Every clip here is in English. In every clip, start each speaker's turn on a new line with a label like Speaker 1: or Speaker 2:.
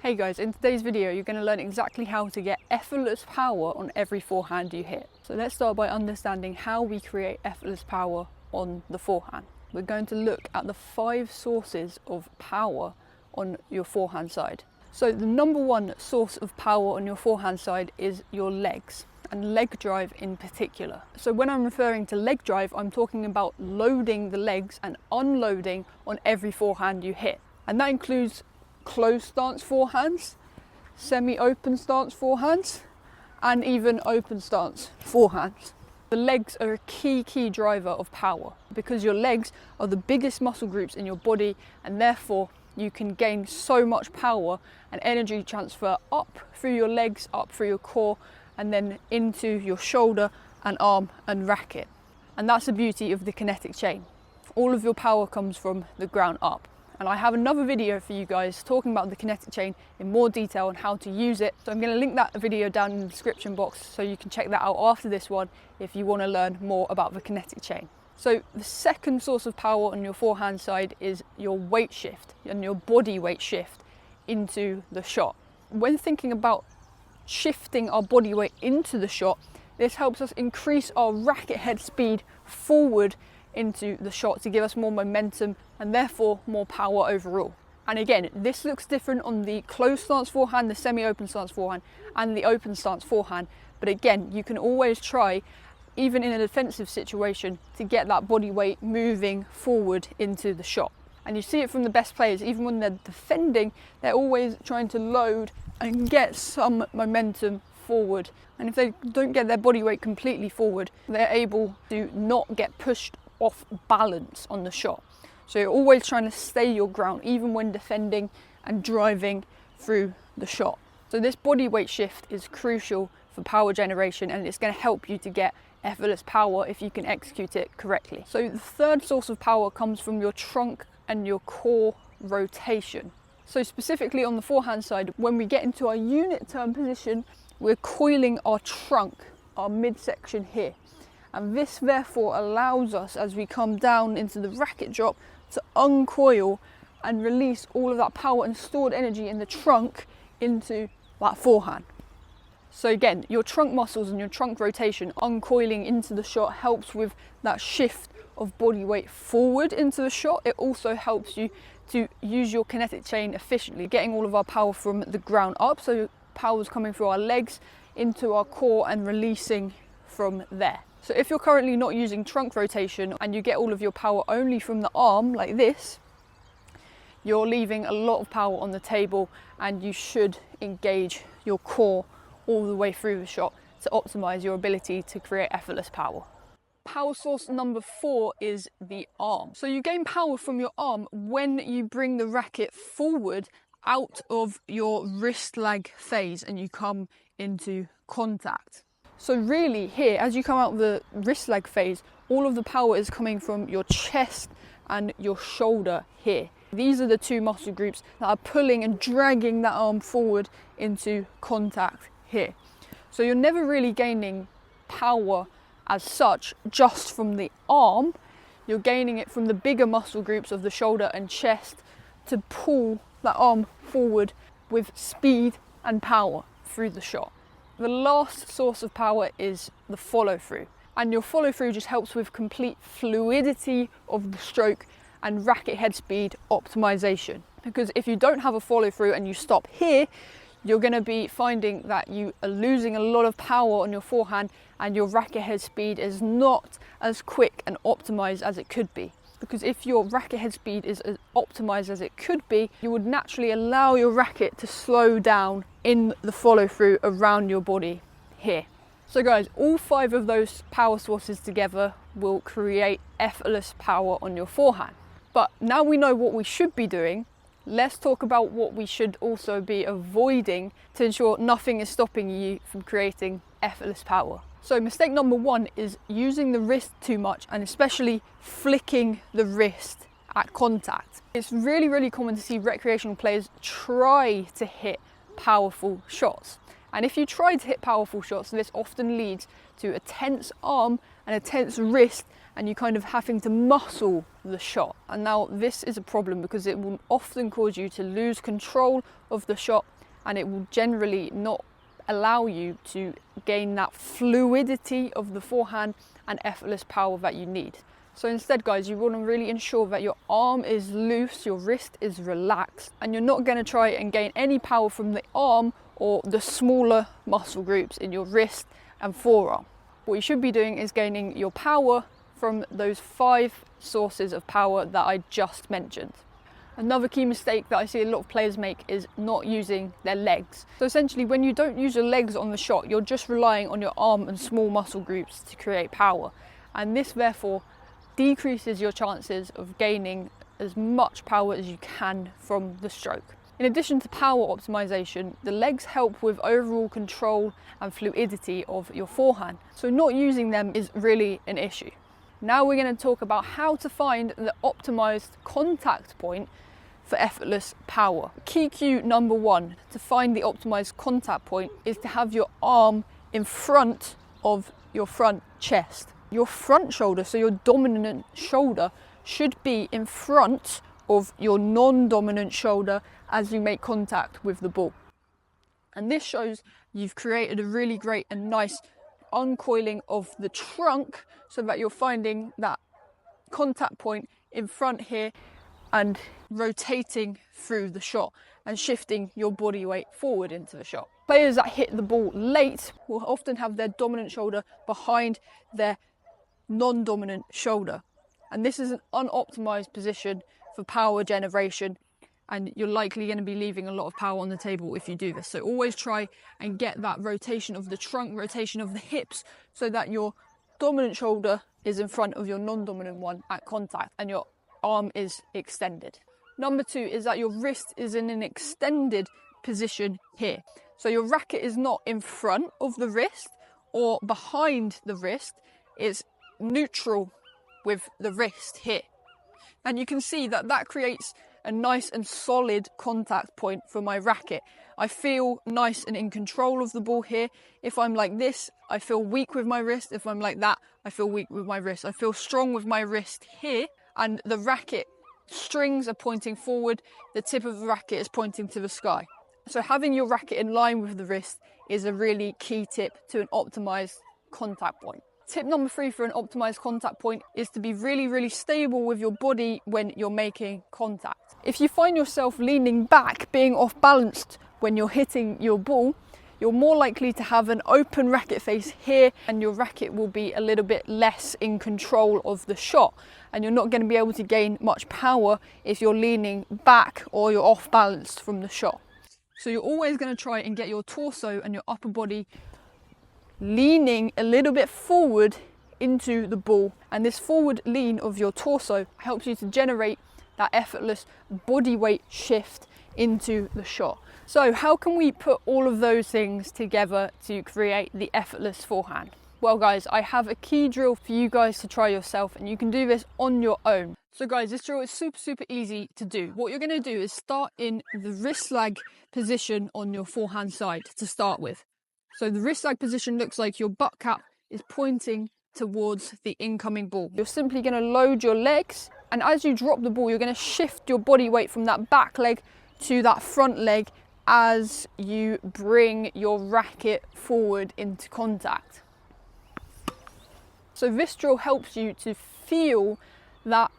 Speaker 1: Hey guys, in today's video you're going to learn exactly how to get effortless power on every forehand you hit. So let's start by understanding how we create effortless power on the forehand. We're going to look at the 5 sources of power on your forehand side. So the number one source of power on your forehand side is your legs, and leg drive in particular. So when I'm referring to leg drive, I'm talking about loading the legs and unloading on every forehand you hit. And that includes closed stance forehands, semi-open stance forehands, and even open stance forehands. The legs are a key driver of power because your legs are the biggest muscle groups in your body, and therefore you can gain so much power and energy transfer up through your legs, up through your core, and then into your shoulder and arm and racket. And that's the beauty of the kinetic chain. All of your power comes from the ground up. And I have another video for you guys talking about the kinetic chain in more detail on how to use it. So I'm going to link that video down in the description box so you can check that out after this one if you want to learn more about the kinetic chain. So the second source of power on your forehand side is your weight shift and your body weight shift into the shot. When thinking about shifting our body weight into the shot, this helps us increase our racket head speed forward into the shot to give us more momentum and therefore more power overall. And again, this looks different on the closed stance forehand, the semi-open stance forehand, and the open stance forehand. But again, you can always try, even in a defensive situation, to get that body weight moving forward into the shot. And you see it from the best players, even when they're defending, they're always trying to load and get some momentum forward. And if they don't get their body weight completely forward, they're able to not get pushed off balance on the shot. So you're always trying to stay your ground even when defending and driving through the shot. So this body weight shift is crucial for power generation, and it's going to help you to get effortless power if you can execute it correctly. So the third source of power comes from your trunk and your core rotation. So specifically on the forehand side, when we get into our unit turn position, we're coiling our trunk, our midsection here. And this therefore allows us, as we come down into the racket drop, to uncoil and release all of that power and stored energy in the trunk into that forehand. So again, your trunk muscles and your trunk rotation uncoiling into the shot helps with that shift of body weight forward into the shot. It also helps you to use your kinetic chain efficiently, getting all of our power from the ground up. So power's coming through our legs into our core and releasing from there. So if you're currently not using trunk rotation and you get all of your power only from the arm like this, you're leaving a lot of power on the table, and you should engage your core all the way through the shot to optimize your ability to create effortless power. Power source number 4 is the arm. So you gain power from your arm when you bring the racket forward out of your wrist lag phase and you come into contact. So really here, as you come out of the wrist lag phase, all of the power is coming from your chest and your shoulder here. These are the 2 muscle groups that are pulling and dragging that arm forward into contact here. So you're never really gaining power as such just from the arm. You're gaining it from the bigger muscle groups of the shoulder and chest to pull that arm forward with speed and power through the shot. The last source of power is the follow through, and your follow through just helps with complete fluidity of the stroke and racket head speed optimization. Because if you don't have a follow through and you stop here, you're going to be finding that you are losing a lot of power on your forehand, and your racket head speed is not as quick and optimized as it could be. Because if your racket head speed is as optimized as it could be, you would naturally allow your racket to slow down in the follow through around your body here. So guys, all 5 of those power sources together will create effortless power on your forehand. But now we know what we should be doing, let's talk about what we should also be avoiding to ensure nothing is stopping you from creating effortless power. So mistake number 1 is using the wrist too much, and especially flicking the wrist at contact. It's really common to see recreational players try to hit powerful shots. And if you try to hit powerful shots, this often leads to a tense arm and a tense wrist, and you kind of having to muscle the shot. And now this is a problem because it will often cause you to lose control of the shot and it will generally not allow you to gain that fluidity of the forehand and effortless power that you need. So instead, guys, you want to really ensure that your arm is loose, your wrist is relaxed, and you're not going to try and gain any power from the arm or the smaller muscle groups in your wrist and forearm. What you should be doing is gaining your power from those 5 sources of power that I just mentioned. Another key mistake that I see a lot of players make is not using their legs. So essentially, when you don't use your legs on the shot, you're just relying on your arm and small muscle groups to create power. And this therefore decreases your chances of gaining as much power as you can from the stroke. In addition to power optimization, the legs help with overall control and fluidity of your forehand. So not using them is really an issue. Now we're going to talk about how to find the optimized contact point for effortless power. Key cue number 1 to find the optimized contact point is to have your arm in front of your front chest. Your front shoulder, so your dominant shoulder, should be in front of your non-dominant shoulder as you make contact with the ball. And this shows you've created a really great and nice uncoiling of the trunk, so that you're finding that contact point in front here and rotating through the shot and shifting your body weight forward into the shot. Players that hit the ball late will often have their dominant shoulder behind their non-dominant shoulder, and this is an unoptimized position for power generation, and you're likely going to be leaving a lot of power on the table if you do this. So always try and get that rotation of the trunk, rotation of the hips, so that your dominant shoulder is in front of your non-dominant one at contact and your arm is extended. Number 2 is that your wrist is in an extended position here. So your racket is not in front of the wrist or behind the wrist, it's neutral with the wrist here. And you can see that that creates a nice and solid contact point for my racket. I feel nice and in control of the ball here. If I'm like this, I feel weak with my wrist. If I'm like that, I feel weak with my wrist. I feel strong with my wrist here, and the racket strings are pointing forward. The tip of the racket is pointing to the sky. So having your racket in line with the wrist is a really key tip to an optimized contact point. Tip number 3 for an optimized contact point is to be really stable with your body when you're making contact. If you find yourself leaning back, being off balanced when you're hitting your ball, you're more likely to have an open racket face here, and your racket will be a little bit less in control of the shot, and you're not going to be able to gain much power if you're leaning back or you're off balanced from the shot. So you're always going to try and get your torso and your upper body leaning a little bit forward into the ball, and this forward lean of your torso helps you to generate that effortless body weight shift into the shot. So how can we put all of those things together to create the effortless forehand? Well guys, I have a key drill for you guys to try yourself, and you can do this on your own. So guys, this drill is super easy to do. What you're going to do is start in the wrist lag position on your forehand side to start with. So the wrist lag position looks like your butt cap is pointing towards the incoming ball. You're simply going to load your legs, and as you drop the ball, you're going to shift your body weight from that back leg to that front leg as you bring your racket forward into contact. So this drill helps you to feel that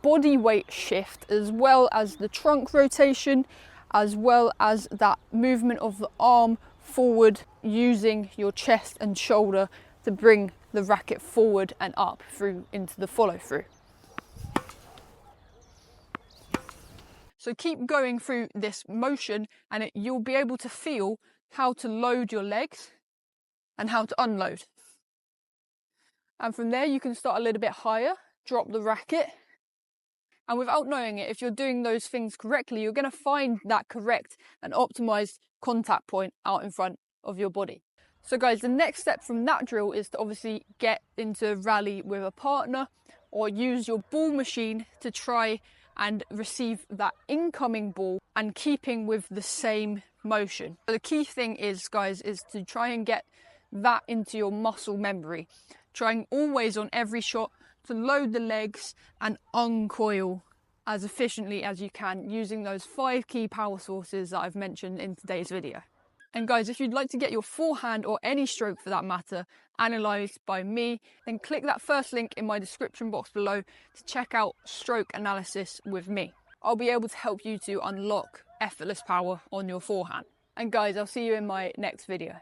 Speaker 1: body weight shift, as well as the trunk rotation, as well as that movement of the arm forward using your chest and shoulder to bring the racket forward and up through into the follow through. So keep going through this motion, and you'll be able to feel how to load your legs and how to unload. And from there you can start a little bit higher, drop the racket, and without knowing it, if you're doing those things correctly, you're going to find that correct and optimized contact point out in front of your body. So guys, the next step from that drill is to obviously get into a rally with a partner, or use your ball machine to try and receive that incoming ball and keeping with the same motion. So the key thing is, guys, is to try and get that into your muscle memory. Trying always on every shot to load the legs and uncoil as efficiently as you can using those 5 key power sources that I've mentioned in today's video. And guys, if you'd like to get your forehand, or any stroke for that matter, analysed by me, then click that first link in my description box below to check out stroke analysis with me. I'll be able to help you to unlock effortless power on your forehand. And guys, I'll see you in my next video.